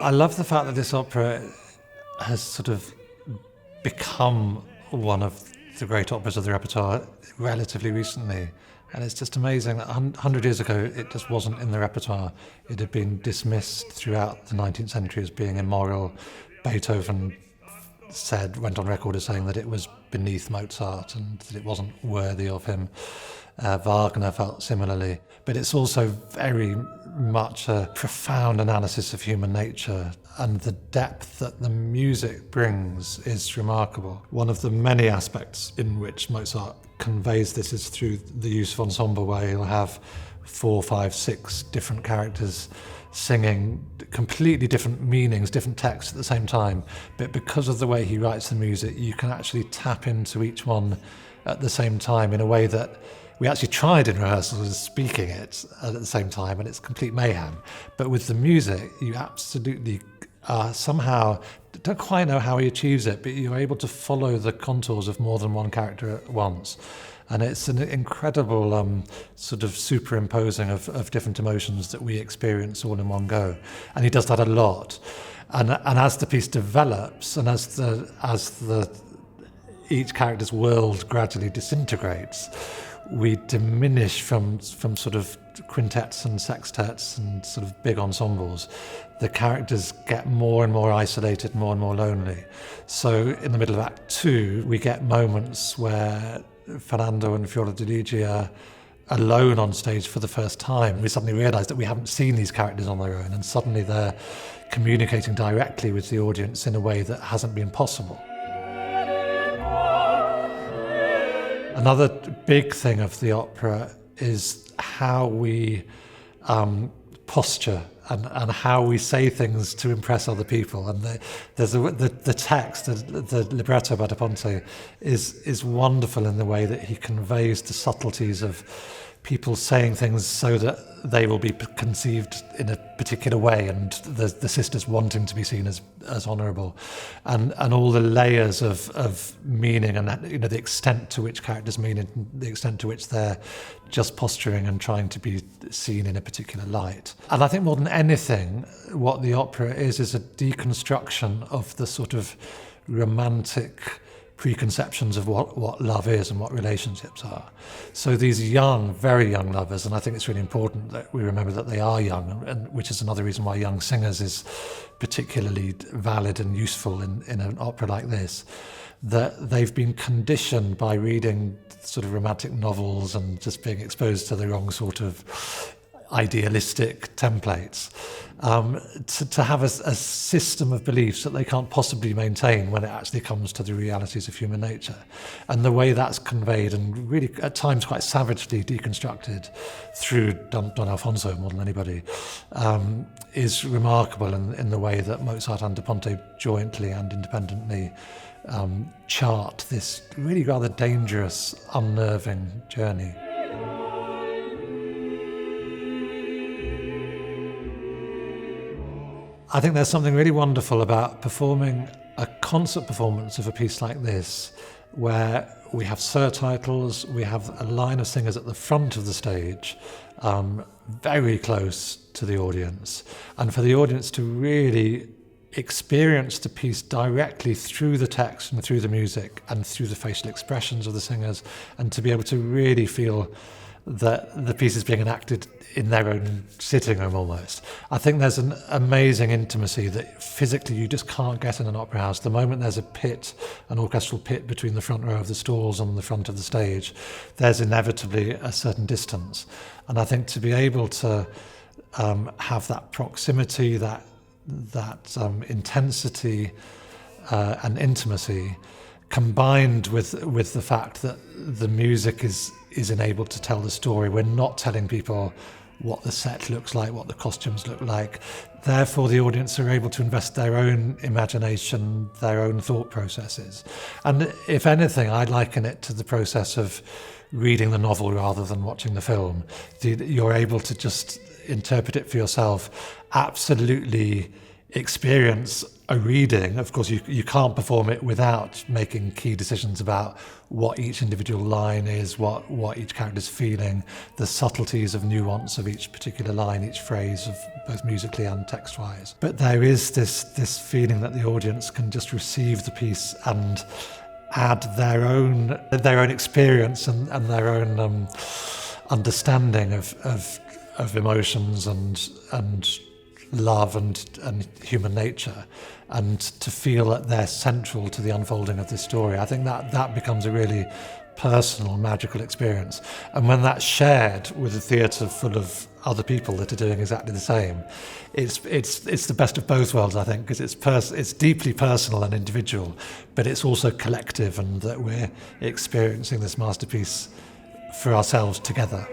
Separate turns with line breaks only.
I love the fact that this opera has sort of become one of the great operas of the repertoire relatively recently. And it's just amazing that 100 years ago it just wasn't in the repertoire. It had been dismissed throughout the 19th century as being immoral. Beethoven went on record as saying that it was beneath Mozart and that it wasn't worthy of him. Wagner felt similarly. But it's also very much a profound analysis of human nature, and the depth that the music brings is remarkable. One of the many aspects in which Mozart conveys this is through the use of ensemble, where he'll have 4, 5, 6 different characters singing completely different meanings, different texts at the same time. But because of the way he writes the music, you can actually tap into each one at the same time in a way that we actually tried in rehearsals speaking it at the same time, and it's complete mayhem. But with the music, you absolutely somehow, don't quite know how he achieves it, but you're able to follow the contours of more than one character at once. And it's an incredible sort of superimposing of different emotions that we experience all in one go. And he does that a lot. And as the piece develops, and as each character's world gradually disintegrates, we diminish from sort of quintets and sextets and sort of big ensembles. The characters get more and more isolated, more and more lonely. So in the middle of Act 2, we get moments where Ferrando and Fiordiligi are alone on stage for the first time. We suddenly realise that we haven't seen these characters on their own, and suddenly they're communicating directly with the audience in a way that hasn't been possible. Another big thing of the opera is how we posture and how we say things to impress other people. And the text, the libretto by Da Ponte, is wonderful in the way that he conveys the subtleties of people saying things so that they will be conceived in a particular way, and the sisters wanting to be seen as honourable, and all the layers of meaning, and the extent to which characters mean it, the extent to which they're just posturing and trying to be seen in a particular light. And I think more than anything, what the opera is a deconstruction of the sort of romantic preconceptions of what love is and what relationships are. So these young, very young lovers, and I think it's really important that we remember that they are young, and which is another reason why Young Singers is particularly valid and useful in an opera like this, that they've been conditioned by reading sort of romantic novels and just being exposed to the wrong sort of idealistic templates, to have a system of beliefs that they can't possibly maintain when it actually comes to the realities of human nature. And the way that's conveyed, and really at times quite savagely deconstructed through Don Alfonso more than anybody, is remarkable in the way that Mozart and Da Ponte jointly and independently chart this really rather dangerous, unnerving journey. I think there's something really wonderful about performing a concert performance of a piece like this, where we have surtitles, we have a line of singers at the front of the stage, very close to the audience, and for the audience to really experience the piece directly through the text and through the music and through the facial expressions of the singers, and to be able to really feel that the piece is being enacted in their own sitting room almost. I think there's an amazing intimacy that physically you just can't get in an opera house. The moment there's a pit, an orchestral pit between the front row of the stalls and the front of the stage, there's inevitably a certain distance. And I think to be able to have that proximity, that intensity and intimacy, combined with the fact that the music is enabled to tell the story. We're not telling people what the set looks like, what the costumes look like. Therefore, the audience are able to invest their own imagination, their own thought processes. And if anything, I liken it to the process of reading the novel rather than watching the film. You're able to just interpret it for yourself, absolutely experience a reading, of course, you can't perform it without making key decisions about what each individual line is, what each character's feeling, the subtleties of nuance of each particular line, each phrase, of both musically and text-wise. But there is this feeling that the audience can just receive the piece and add their own experience and their own understanding of emotions and love and human nature, and to feel that they're central to the unfolding of this story. I think that becomes a really personal, magical experience. And when that's shared with a theatre full of other people that are doing exactly the same, it's the best of both worlds, I think, because it's deeply personal and individual, but it's also collective, and that we're experiencing this masterpiece for ourselves together.